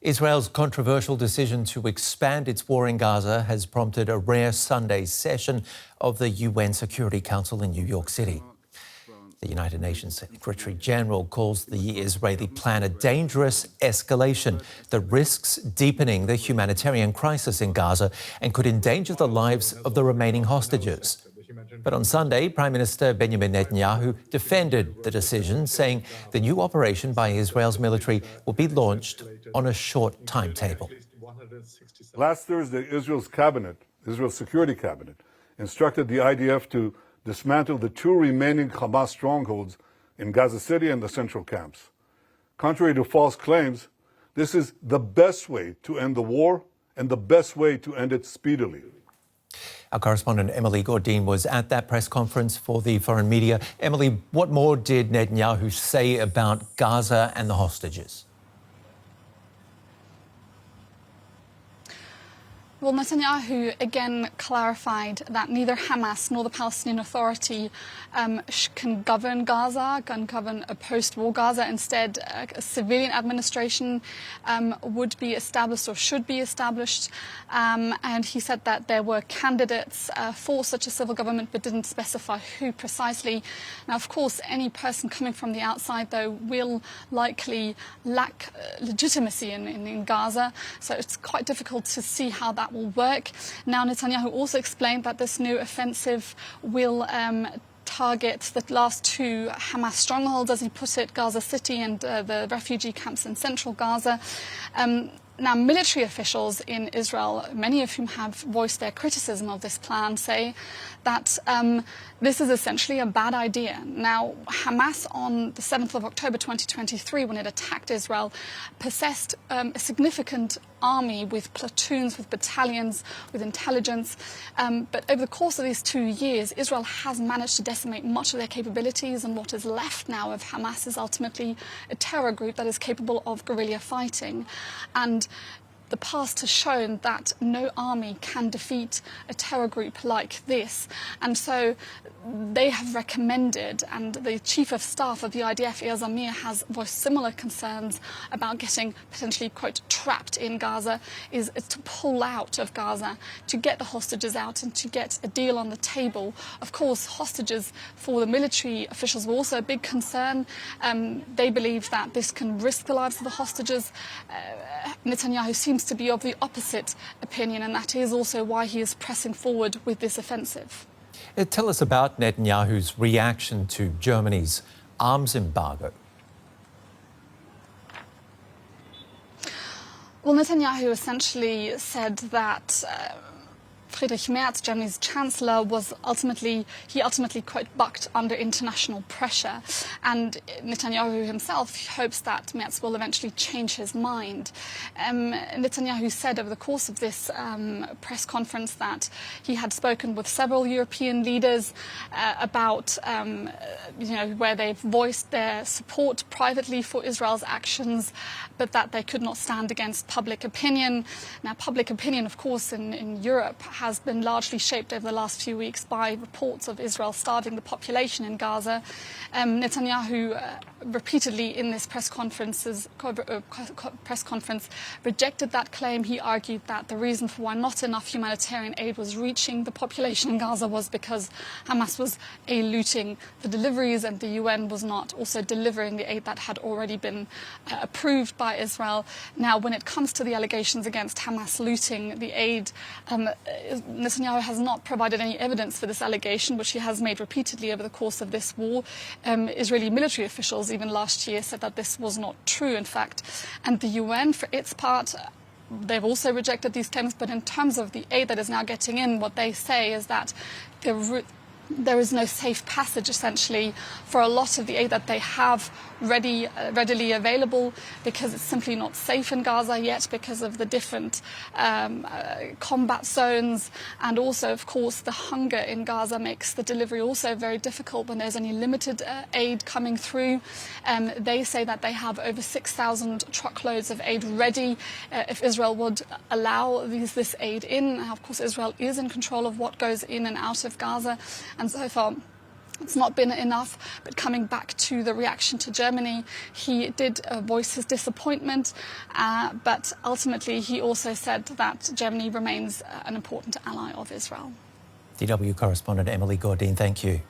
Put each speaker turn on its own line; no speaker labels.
Israel's controversial decision to expand its war in Gaza has prompted a rare Sunday session of the UN Security Council in New York City. The United Nations Secretary General calls the Israeli plan a dangerous escalation that risks deepening the humanitarian crisis in Gaza and could endanger the lives of the remaining hostages. But on Sunday, Prime Minister Benjamin Netanyahu defended the decision, saying the new operation by Israel's military will be launched on a short timetable.
Last Thursday, Israel's Security Cabinet, instructed the IDF to dismantle the two remaining Hamas strongholds in Gaza City and the central camps. Contrary to false claims, this is the best way to end the war and the best way to end it speedily.
Our correspondent Emily Gordine was at that press conference for the foreign media. Emily, what more did Netanyahu say about Gaza and the hostages?
Well, Netanyahu again clarified that neither Hamas nor the Palestinian Authority can govern Gaza, can govern a post-war Gaza. Instead, a civilian administration would be established or should be established. And he said that there were candidates for such a civil government, but didn't specify who precisely. Now, of course, any person coming from the outside, though, will likely lack legitimacy in Gaza. So it's quite difficult to see how that will work. Now, Netanyahu also explained that this new offensive will target the last two Hamas strongholds, as he put it, Gaza City and the refugee camps in central Gaza. Now, military officials in Israel, many of whom have voiced their criticism of this plan, say that this is essentially a bad idea. Now, Hamas on the 7th of October 2023, when it attacked Israel, possessed a significant army with platoons, with battalions, with intelligence. But over the course of these 2 years, Israel has managed to decimate much of their capabilities, and what is left now of Hamas is ultimately a terror group that is capable of guerrilla fighting. And the past has shown that no army can defeat a terror group like this. And so they have recommended, and the Chief of Staff of the IDF, Eyal Zamir, has voiced similar concerns about getting potentially, quote, trapped in Gaza, is to pull out of Gaza, to get the hostages out and to get a deal on the table. Of course, hostages for the military officials were also a big concern. They believe that this can risk the lives of the hostages. Netanyahu seems to be of the opposite opinion, and that is also why he is pressing forward with this offensive.
Tell us about Netanyahu's reaction to Germany's arms embargo.
Well, Netanyahu essentially said that Friedrich Merz, Germany's chancellor, ultimately, quote, bucked under international pressure. And Netanyahu himself hopes that Merz will eventually change his mind. Netanyahu said over the course of this press conference that he had spoken with several European leaders about, where they've voiced their support privately for Israel's actions, but that they could not stand against public opinion. Now, public opinion, of course, in Europe has been largely shaped over the last few weeks by reports of Israel starving the population in Gaza. Netanyahu repeatedly in this press conference rejected that claim. He argued that the reason for why not enough humanitarian aid was reaching the population in Gaza was because Hamas was looting the deliveries and the UN was not also delivering the aid that had already been approved by Israel. Now, when it comes to the allegations against Hamas looting the aid, Netanyahu has not provided any evidence for this allegation, which he has made repeatedly over the course of this war. Israeli military officials even last year said that this was not true, in fact. And the UN, for its part, they've also rejected these claims. But in terms of the aid that is now getting in, what they say is that there is no safe passage, essentially, for a lot of the aid that they have readily available, because it's simply not safe in Gaza yet because of the different combat zones. And also, of course, the hunger in Gaza makes the delivery also very difficult when there's only limited aid coming through. They say that they have over 6,000 truckloads of aid ready if Israel would allow this aid in. Of course, Israel is in control of what goes in and out of Gaza. And so far, it's not been enough. But coming back to the reaction to Germany, he did voice his disappointment, but ultimately he also said that Germany remains an important ally of Israel.
DW correspondent Emily Gordine, thank you.